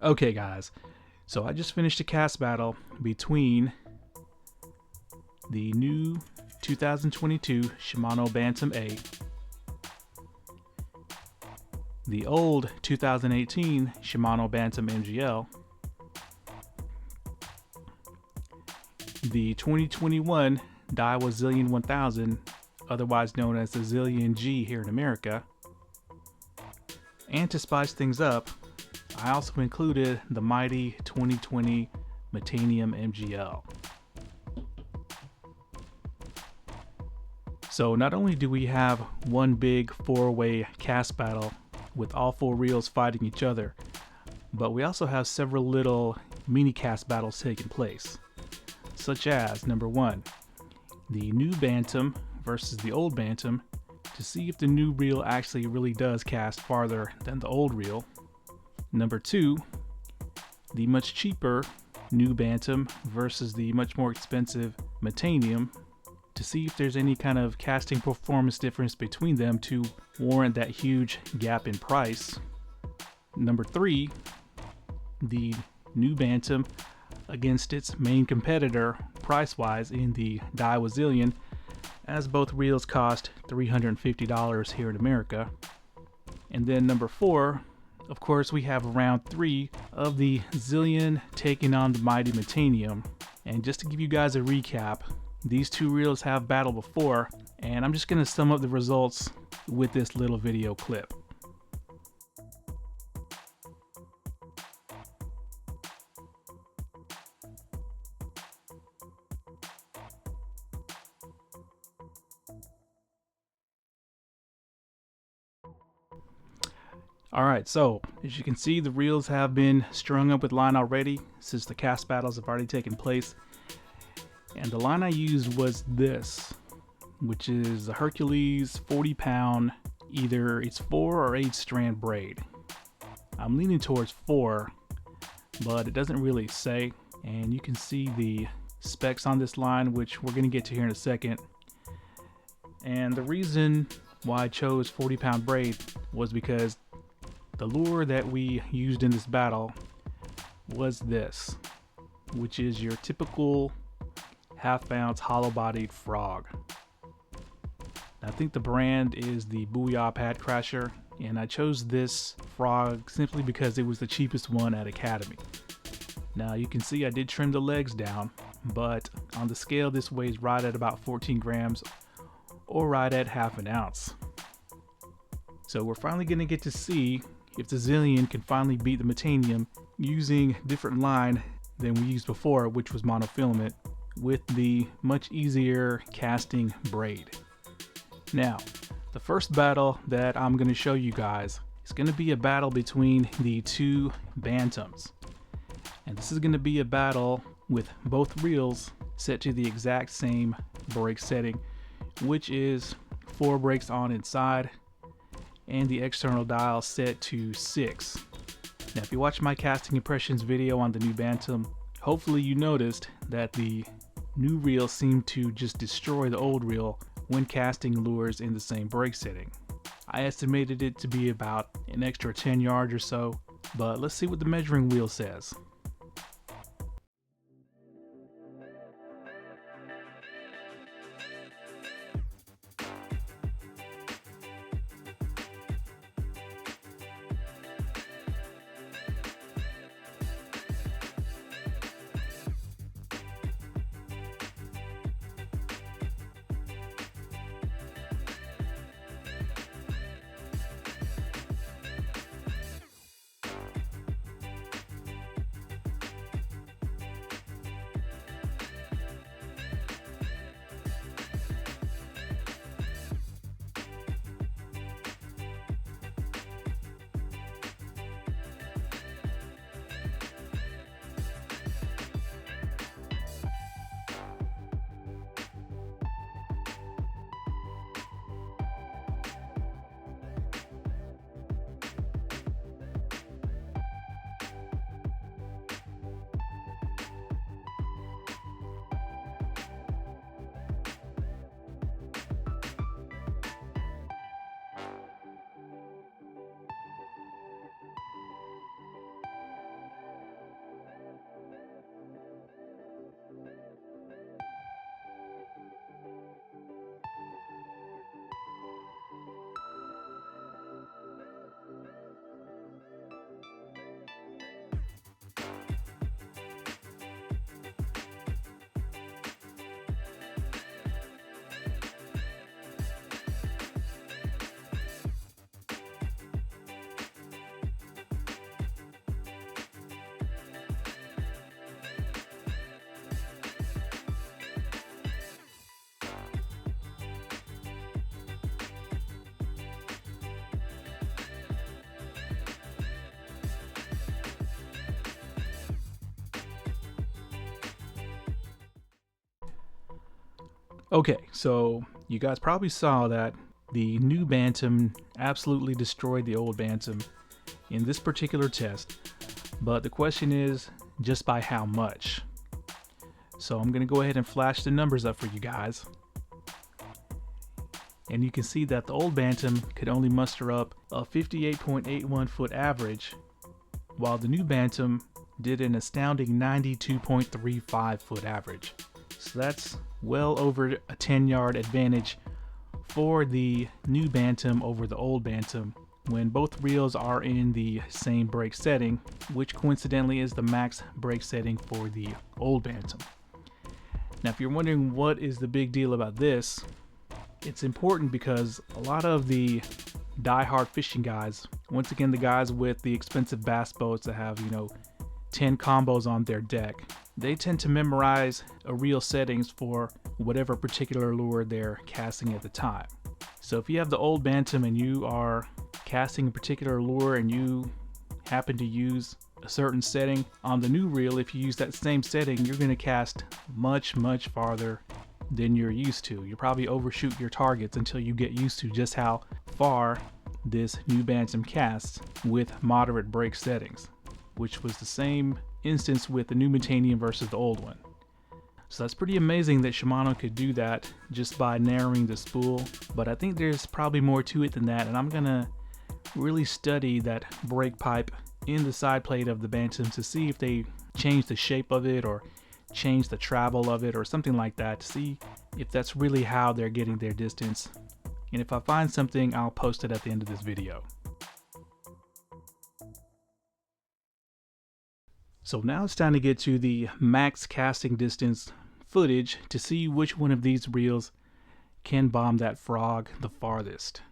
Okay guys, so I just finished a cast battle between the new 2022 Shimano Bantam A, the old 2018 Shimano Bantam MGL, the 2021 Daiwa Zillion 1000, otherwise known as the Zillion G here in America, and to spice things up, I also included the mighty 2020 Metanium MGL. So not only do we have one big four-way cast battle with all four reels fighting each other, but we also have several little mini cast battles taking place, such as number 1, the new Bantam versus the old Bantam, to see if the new reel actually really does cast farther than the old reel. Number 2, the much cheaper new Bantam versus the much more expensive Metanium, to see if there's any kind of casting performance difference between them to warrant that huge gap in price. Number 3, the new Bantam against its main competitor price-wise in the Daiwa Zillion, as both reels cost $350 here in America. And then number 4, of course, we have round 3 of the Zillion taking on the mighty Metanium. And just to give you guys a recap, these two reels have battled before, and I'm just going to sum up the results with this little video clip. Alright, so as you can see, the reels have been strung up with line already since the cast battles have already taken place. And the line I used was this, which is a Hercules 40-pound, either it's 4 or 8 strand braid. I'm leaning towards 4, but it doesn't really say. And you can see the specs on this line, which we're going to get to here in a second. And the reason why I chose 40-pound braid was because the lure that we used in this battle was this, which is your typical half-ounce hollow-bodied frog. I think the brand is the Booyah Pad Crasher, and I chose this frog simply because it was the cheapest one at Academy. Now you can see I did trim the legs down, but on the scale this weighs right at about 14 grams or right at half an ounce. So we're finally going to get to see if the Zillion can finally beat the Metanium using different line than we used before, which was monofilament, with the much easier casting braid. Now, the first battle that I'm going to show you guys is going to be a battle between the two Bantams. And this is going to be a battle with both reels set to the exact same brake setting, which is 4 brakes on inside and the external dial set to 6. Now if you watch my casting impressions video on the new Bantam, hopefully you noticed that the new reel seemed to just destroy the old reel when casting lures in the same brake setting. I estimated it to be about an extra 10 yards or so, but let's see what the measuring wheel says. Okay, so you guys probably saw that the new Bantam absolutely destroyed the old Bantam in this particular test, but the question is just by how much? So I'm going to go ahead and flash the numbers up for you guys. And you can see that the old Bantam could only muster up a 58.81 foot average, while the new Bantam did an astounding 92.35 foot average. So that's well over a 10-yard advantage for the new Bantam over the old Bantam when both reels are in the same brake setting, which coincidentally is the max brake setting for the old Bantam. Now, if you're wondering what is the big deal about this, it's important because a lot of the die-hard fishing guys, once again the guys with the expensive bass boats that have, 10 combos on their deck, they tend to memorize a reel settings for whatever particular lure they're casting at the time. So if you have the old Bantam and you are casting a particular lure and you happen to use a certain setting on the new reel, if you use that same setting, you're going to cast much farther than you're used to. You probably overshoot your targets until you get used to just how far this new Bantam casts with moderate brake settings, which was the same instance with the new Metanium versus the old one. So that's pretty amazing that Shimano could do that just by narrowing the spool, but I think there's probably more to it than that, and I'm gonna really study that brake pipe in the side plate of the Bantam to see if they change the shape of it or change the travel of it or something like that, to see if that's really how they're getting their distance. And if I find something, I'll post it at the end of this video. So now it's time to get to the max casting distance footage to see which one of these reels can bomb that frog the farthest.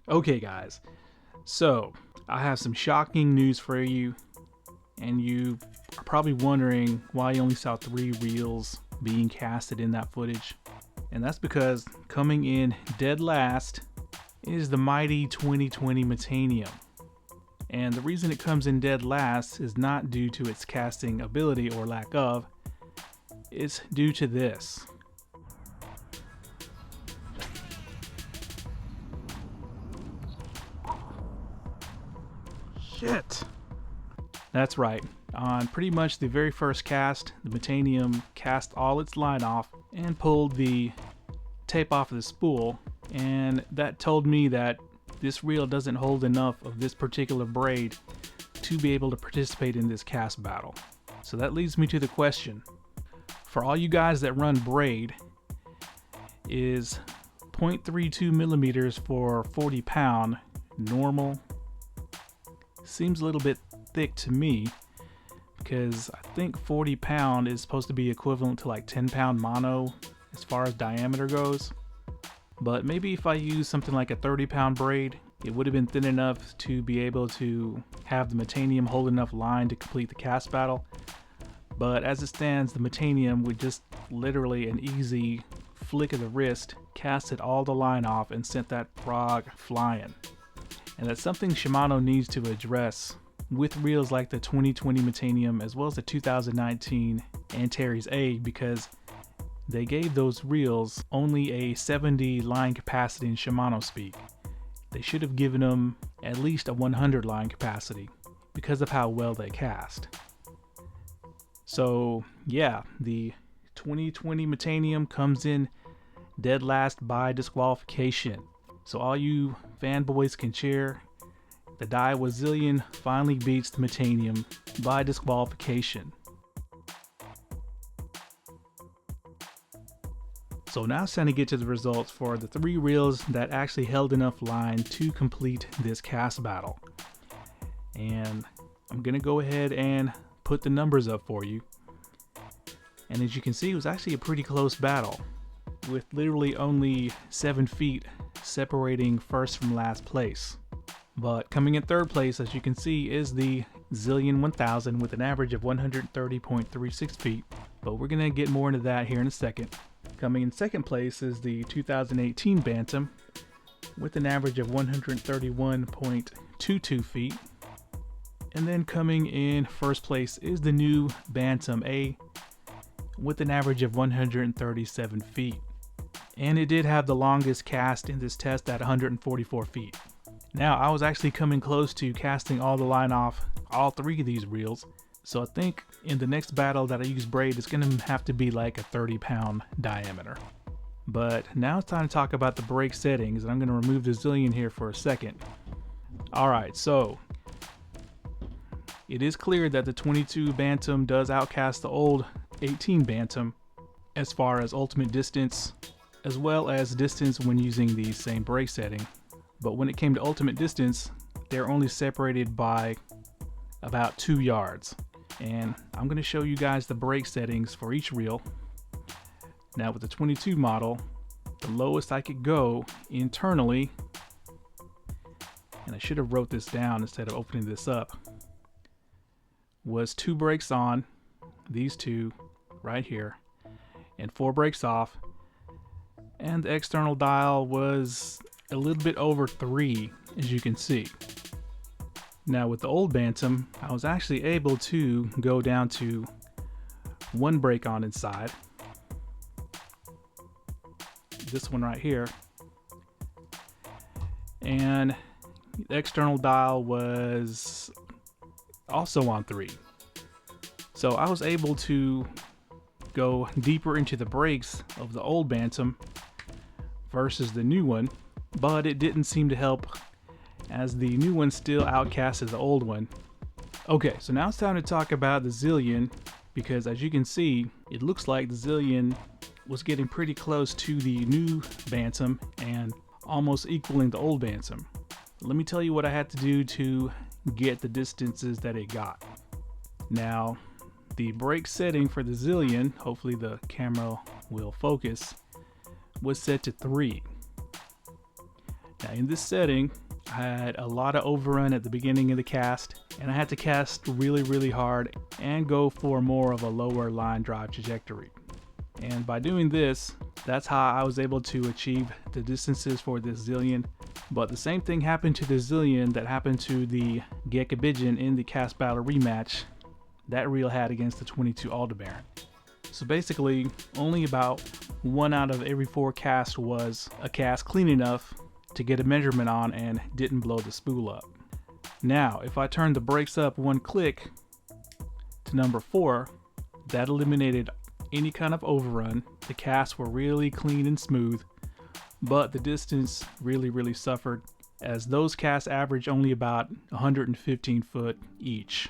Okay guys, so I have some shocking news for you, and you are probably wondering why you only saw 3 reels being casted in that footage. And that's because coming in dead last is the mighty 2020 Metanium. And the reason it comes in dead last is not due to its casting ability or lack of, it's due to this. Shit. That's right. On pretty much the very first cast, the Metanium cast all its line off and pulled the tape off of the spool, and that told me that this reel doesn't hold enough of this particular braid to be able to participate in this cast battle. So that leads me to the question. For all you guys that run braid, is 0.32 millimeters for 40 pound normal? Seems a little bit thick to me, because I think 40 pound is supposed to be equivalent to like 10 pound mono as far as diameter goes. But maybe if I use something like a 30 pound braid, it would have been thin enough to be able to have the Metanium hold enough line to complete the cast battle. But as it stands, the Metanium with just literally an easy flick of the wrist casted all the line off and sent that frog flying. And that's something Shimano needs to address with reels like the 2020 Metanium as well as the 2019 ANTARES A, because they gave those reels only a 70 line capacity in Shimano speak. They should have given them at least a 100 line capacity because of how well they cast. So yeah, the 2020 Metanium comes in dead last by disqualification. So all you fanboys can cheer. The Daiwa Zillion finally beats the Metanium by disqualification. So now it's time to get to the results for the 3 reels that actually held enough line to complete this cast battle. And I'm gonna go ahead and put the numbers up for you. And as you can see, it was actually a pretty close battle, with literally only 7 feet separating first from last place. But coming in third place, as you can see, is the Zillion 1000 with an average of 130.36 feet. But we're gonna get more into that here in a second. Coming in second place is the 2018 Bantam with an average of 131.22 feet. And then coming in first place is the new Bantam A with an average of 137 feet. And it did have the longest cast in this test at 144 feet. Now, I was actually coming close to casting all the line off all 3 of these reels, so I think in the next battle that I use braid, it's gonna have to be like a 30 pound diameter. But now it's time to talk about the brake settings, and I'm gonna remove the Zillion here for a second. Alright, so it is clear that the 22 Bantam does outcast the old 18 Bantam as far as ultimate distance, as well as distance when using the same brake setting. But when it came to ultimate distance, they're only separated by about 2 yards. And I'm going to show you guys the brake settings for each reel. Now with the 22 model, the lowest I could go internally, and I should have wrote this down instead of opening this up, was 2 brakes on, these 2 right here, and 4 brakes off. And the external dial was a little bit over 3, as you can see. Now with the old Bantam, I was actually able to go down to 1 brake on inside. This one right here. And the external dial was also on 3. So I was able to go deeper into the brakes of the old Bantam versus the new one, but it didn't seem to help, as the new one still outcasted the old one. Okay, so now it's time to talk about the Zillion, because as you can see, it looks like the Zillion was getting pretty close to the new Bantam and almost equaling the old Bantam. Let me tell you what I had to do to get the distances that it got. Now, the brake setting for the Zillion, hopefully the camera will focus, was set to 3. Now in this setting, I had a lot of overrun at the beginning of the cast, and I had to cast really hard and go for more of a lower line drive trajectory. And by doing this, that's how I was able to achieve the distances for this Zillion. But the same thing happened to the Zillion that happened to the Gekabidgen in the cast battle rematch that reel had against the 22 ALDEBARAN. So basically, only about 1 out of every 4 casts was a cast clean enough to get a measurement on and didn't blow the spool up. Now, if I turn the brakes up 1 click to number 4, that eliminated any kind of overrun. The casts were really clean and smooth, but the distance really suffered, as those casts average only about 115 foot each.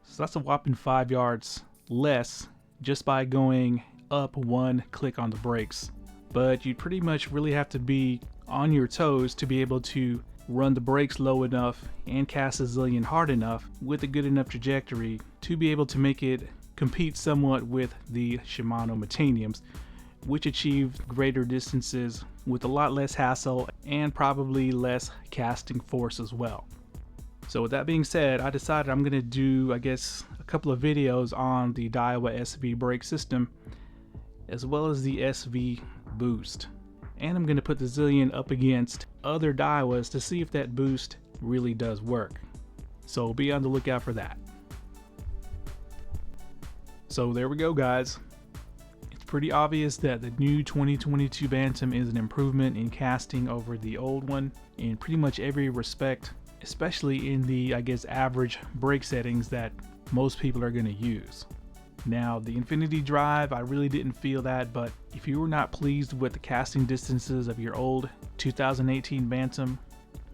So that's a whopping 5 yards less just by going up 1 click on the brakes. But you pretty much really have to be on your toes to be able to run the brakes low enough and cast a Zillion hard enough with a good enough trajectory to be able to make it compete somewhat with the Shimano Metaniums, which achieved greater distances with a lot less hassle and probably less casting force as well. So with that being said, I decided I'm going to do, I guess, a couple of videos on the Daiwa SV brake system as well as the SV boost. And I'm going to put the Zillion up against other Daiwas to see if that boost really does work. So be on the lookout for that. So there we go, guys. It's pretty obvious that the new 2022 Bantam is an improvement in casting over the old one in pretty much every respect, especially in the, I guess, average brake settings that most people are going to use. Now, the Infinity Drive, I really didn't feel that, but if you were not pleased with the casting distances of your old 2018 Bantam,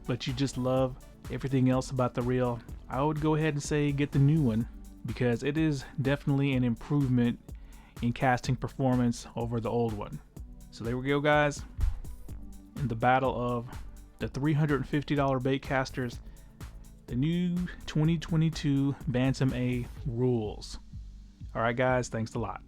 but you just love everything else about the reel, I would go ahead and say get the new one, because it is definitely an improvement in casting performance over the old one. So there we go, guys. In the battle of the $350 bait casters, the new 2022 Bantam A rules. Alright guys, thanks a lot.